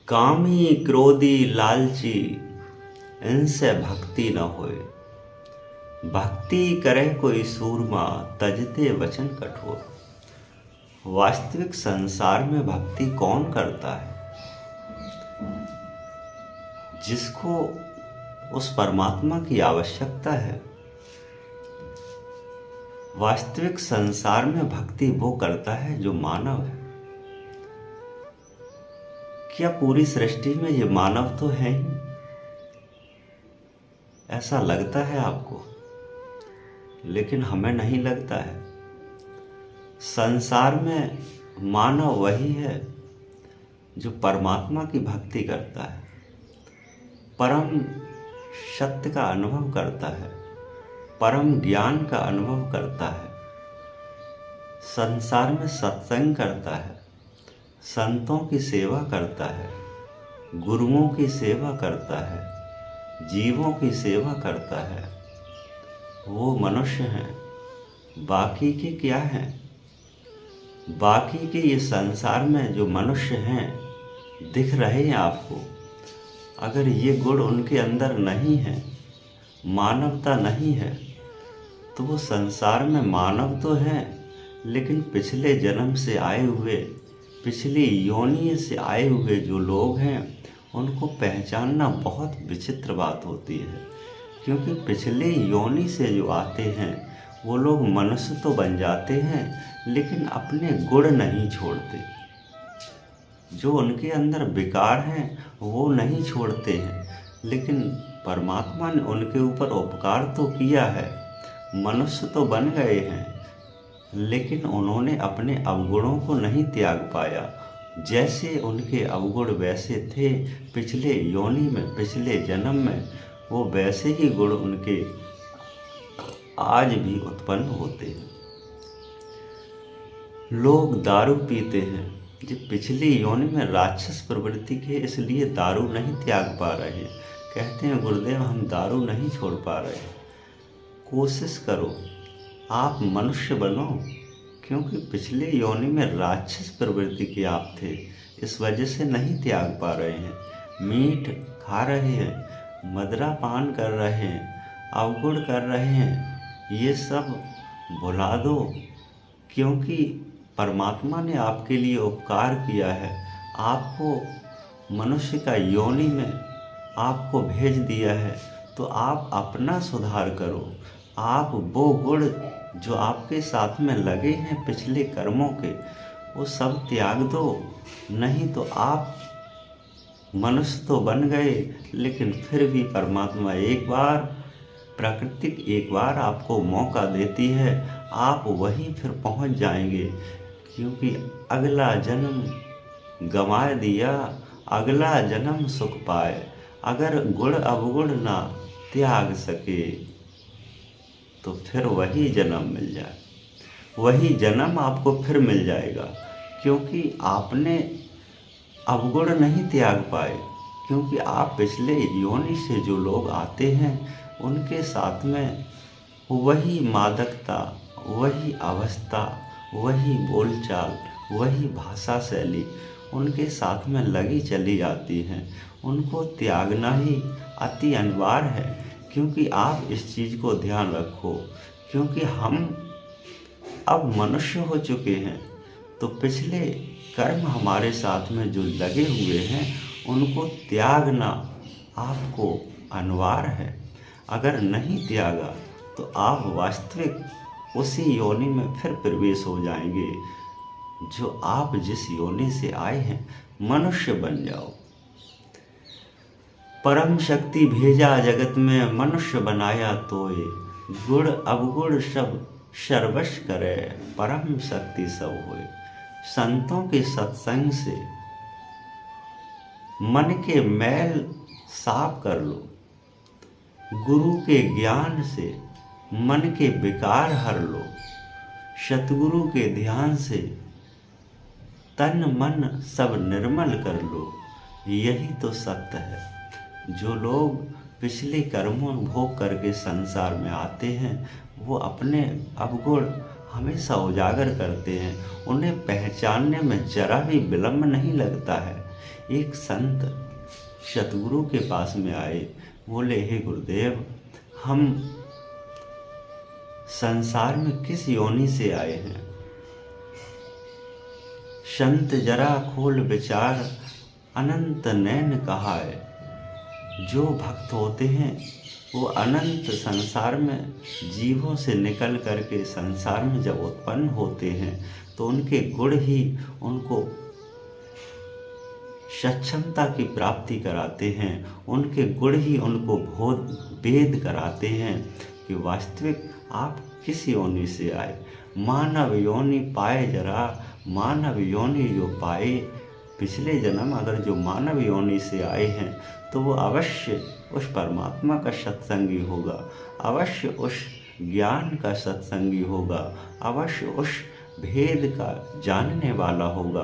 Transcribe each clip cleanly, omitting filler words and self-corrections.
कामी क्रोधी लालची इनसे भक्ति न होए। भक्ति करे कोई सूरमा तजते वचन कठोर। वास्तविक संसार में भक्ति कौन करता है? जिसको उस परमात्मा की आवश्यकता है। वास्तविक संसार में भक्ति वो करता है जो मानव है। क्या पूरी सृष्टि में ये मानव तो है ही? ऐसा लगता है आपको, लेकिन हमें नहीं लगता है। संसार में मानव वही है जो परमात्मा की भक्ति करता है, परम सत्य का अनुभव करता है, परम ज्ञान का अनुभव करता है, संसार में सत्संग करता है, संतों की सेवा करता है, गुरुओं की सेवा करता है, जीवों की सेवा करता है। वो मनुष्य हैं, बाकी के क्या हैं? बाकी के ये संसार में जो मनुष्य हैं दिख रहे हैं आपको, अगर ये गुण उनके अंदर नहीं है, मानवता नहीं है, तो वो संसार में मानव तो हैं, लेकिन पिछले जन्म से आए हुए, पिछली योनि से आए हुए जो लोग हैं उनको पहचानना बहुत विचित्र बात होती है। क्योंकि पिछले योनि से जो आते हैं वो लोग मनुष्य तो बन जाते हैं, लेकिन अपने गुण नहीं छोड़ते। जो उनके अंदर विकार हैं वो नहीं छोड़ते हैं, लेकिन परमात्मा ने उनके ऊपर उपकार तो किया है, मनुष्य तो बन गए हैं, लेकिन उन्होंने अपने अवगुणों को नहीं त्याग पाया। जैसे उनके अवगुण वैसे थे पिछले योनि में, पिछले जन्म में, वो वैसे ही गुण उनके आज भी उत्पन्न होते हैं। लोग दारू पीते हैं, जो पिछली योनि में राक्षस प्रवृत्ति के, इसलिए दारू नहीं त्याग पा रहे। कहते हैं गुरुदेव हम दारू नहीं छोड़ पा रहे। कोशिश करो, आप मनुष्य बनो, क्योंकि पिछले योनि में राक्षस प्रवृत्ति के आप थे, इस वजह से नहीं त्याग पा रहे हैं। मीठ खा रहे हैं, मदिरा पान कर रहे हैं, अवगुण कर रहे हैं, ये सब भुला दो, क्योंकि परमात्मा ने आपके लिए उपकार किया है। आपको मनुष्य का योनि में आपको भेज दिया है, तो आप अपना सुधार करो। आप वो गुण जो आपके साथ में लगे हैं पिछले कर्मों के, वो सब त्याग दो, नहीं तो आप मनुष्य तो बन गए, लेकिन फिर भी परमात्मा एक बार, प्रकृति एक बार आपको मौका देती है, आप वहीं फिर पहुंच जाएंगे। क्योंकि अगला जन्म गंवा दिया, अगला जन्म सुख पाए। अगर गुण अवगुण ना त्याग सके तो फिर वही जन्म मिल जाए, वही जन्म आपको फिर मिल जाएगा। क्योंकि आपने अवगुण नहीं त्याग पाए, क्योंकि आप पिछले योनि से जो लोग आते हैं उनके साथ में वही मादकता, वही अवस्था, वही बोलचाल, वही भाषा शैली उनके साथ में लगी चली जाती हैं। उनको त्यागना ही अति अनिवार्य है। क्योंकि आप इस चीज़ को ध्यान रखो, क्योंकि हम अब मनुष्य हो चुके हैं, तो पिछले कर्म हमारे साथ में जो लगे हुए हैं उनको त्यागना आपको अनिवार्य है। अगर नहीं त्यागा तो आप वास्तविक उसी योनि में फिर प्रवेश हो जाएंगे जो आप जिस योनि से आए हैं। मनुष्य बन जाओ। परम शक्ति भेजा जगत में, मनुष्य बनाया तोय। गुण अवगुण सब सर्वश करे, परम शक्ति सब होए। संतों के सत्संग से मन के मैल साफ कर लो, गुरु के ज्ञान से मन के विकार हर लो, सतगुरु के ध्यान से तन मन सब निर्मल कर लो। यही तो सत्य है। जो लोग पिछले कर्मों भोग करके संसार में आते हैं वो अपने अवगुण हमेशा उजागर करते हैं। उन्हें पहचानने में जरा भी विलंब नहीं लगता है, एक संत सतगुरु के पास में आए, बोले हे गुरुदेव, हम संसार में किस योनि से आए हैं? संत जरा खोल विचार, अनंत नैन कहाए। जो भक्त होते हैं वो अनंत संसार में जीवों से निकल करके संसार में जब उत्पन्न होते हैं तो उनके गुण ही उनको सक्षमता की प्राप्ति कराते हैं, उनके गुण ही उनको भेद कराते हैं कि वास्तविक आप किस योनि से आए। मानव योनि पाए जरा, मानव योनि जो पाए, पिछले जन्म अगर जो मानव योनि से आए हैं तो वो अवश्य उस परमात्मा का सत्संगी होगा, अवश्य उस ज्ञान का सत्संगी होगा, अवश्य उस भेद का जानने वाला होगा,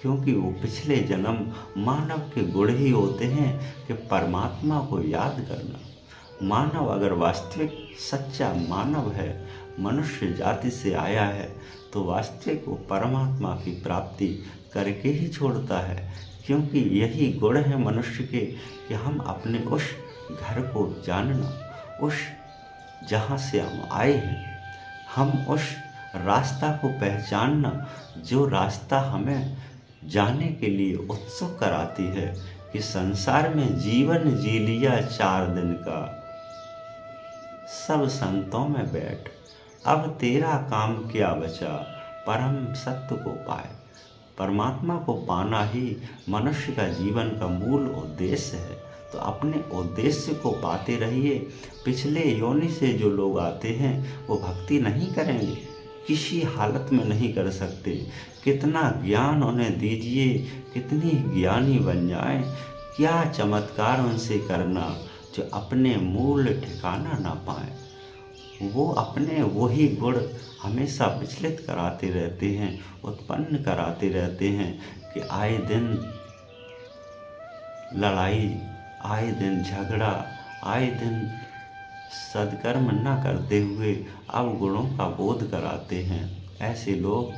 क्योंकि वो पिछले जन्म मानव के गुण ही होते हैं कि परमात्मा को याद करना। मानव अगर वास्तविक सच्चा मानव है, मनुष्य जाति से आया है, तो वास्तविक वो परमात्मा की प्राप्ति करके ही छोड़ता है, क्योंकि यही गुण है मनुष्य के कि हम अपने उस घर को जानना, उस जहाँ से हम आए हैं, हम उस रास्ता को पहचानना जो रास्ता हमें जाने के लिए उत्सुक कराती है कि संसार में जीवन जी लिया 4 दिन का, सब संतों में बैठ, अब तेरा काम क्या बचा, परम सत्य को पाए। परमात्मा को पाना ही मनुष्य का जीवन का मूल उद्देश्य है, तो अपने उद्देश्य को पाते रहिए। पिछले योनि से जो लोग आते हैं वो भक्ति नहीं करेंगे, किसी हालत में नहीं कर सकते। कितना ज्ञान उन्हें दीजिए, कितनी ज्ञानी बन जाएं, क्या चमत्कार उनसे करना जो अपने मूल ठिकाना ना पाए। वो अपने वही गुण हमेशा विचलित कराते रहते हैं, उत्पन्न कराते रहते हैं कि आए दिन लड़ाई, आए दिन झगड़ा, आए दिन सद्कर्म न करते हुए अवगुणों का बोध कराते हैं। ऐसे लोग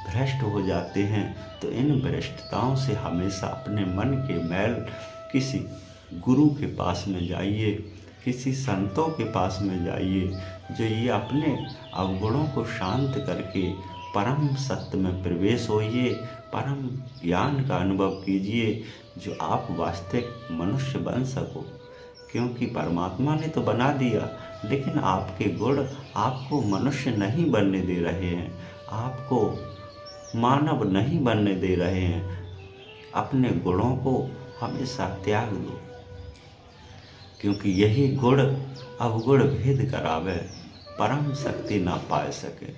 भ्रष्ट हो जाते हैं, तो इन भ्रष्टताओं से हमेशा अपने मन के मैल किसी गुरु के पास में जाइए, किसी संतों के पास में जाइए, जो ये अपने अवगुणों को शांत करके परम सत्य में प्रवेश होइए, परम ज्ञान का अनुभव कीजिए, जो आप वास्तविक मनुष्य बन सको। क्योंकि परमात्मा ने तो बना दिया, लेकिन आपके गुण आपको मनुष्य नहीं बनने दे रहे हैं, आपको मानव नहीं बनने दे रहे हैं। अपने गुणों को हमेशा त्याग दो, क्योंकि यही गुण अवगुण भेद करावे, परम शक्ति ना पाए सके।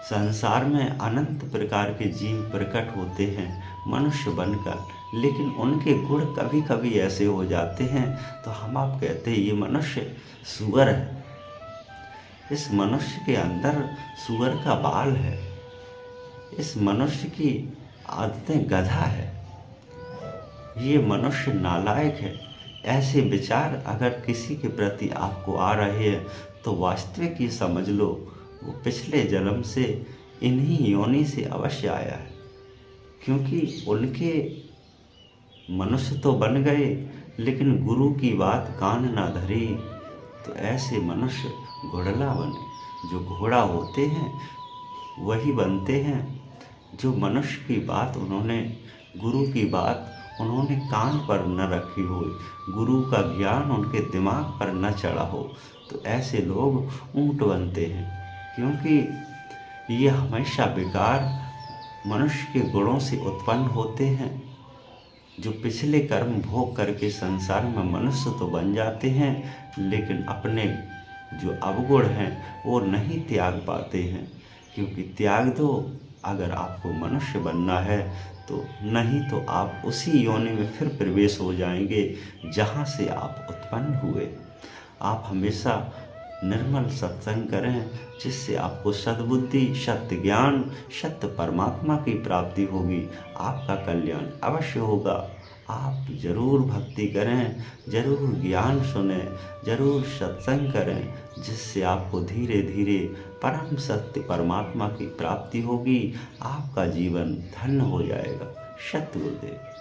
संसार में अनंत प्रकार के जीव प्रकट होते हैं मनुष्य बनकर, लेकिन उनके गुण कभी कभी ऐसे हो जाते हैं तो हम आप कहते हैं ये मनुष्य सुअर है, इस मनुष्य के अंदर सुअर का बाल है, इस मनुष्य की आदतें गधा है, ये मनुष्य नालायक है। ऐसे विचार अगर किसी के प्रति आपको आ रहे हैं तो वास्तविक ये समझ लो वो पिछले जन्म से इन्हीं योनि से अवश्य आया है, क्योंकि उनके मनुष्य तो बन गए लेकिन गुरु की बात कान ना धरी, तो ऐसे मनुष्य घोड़ला बने। जो घोड़ा होते हैं वही बनते हैं जो मनुष्य की बात उन्होंने, गुरु की बात उन्होंने कान पर न रखी हो, गुरु का ज्ञान उनके दिमाग पर न चढ़ा हो, तो ऐसे लोग ऊंट बनते हैं, क्योंकि ये हमेशा बेकार मनुष्य के गुणों से उत्पन्न होते हैं, जो पिछले कर्म भोग करके संसार में मनुष्य तो बन जाते हैं, लेकिन अपने जो अवगुण हैं वो नहीं त्याग पाते हैं। क्योंकि त्याग दो अगर आपको मनुष्य बनना है तो, नहीं तो आप उसी योनि में फिर प्रवेश हो जाएंगे जहाँ से आप उत्पन्न हुए। आप हमेशा निर्मल सत्संग करें, जिससे आपको सद्बुद्धि, सत्य ज्ञान, सत्य परमात्मा की प्राप्ति होगी, आपका कल्याण अवश्य होगा। आप जरूर भक्ति करें, जरूर ज्ञान सुने, जरूर सत्संग करें, जिससे आपको धीरे धीरे परम सत्य परमात्मा की प्राप्ति होगी, आपका जीवन धन्य हो जाएगा। सत्य गुरुदेव।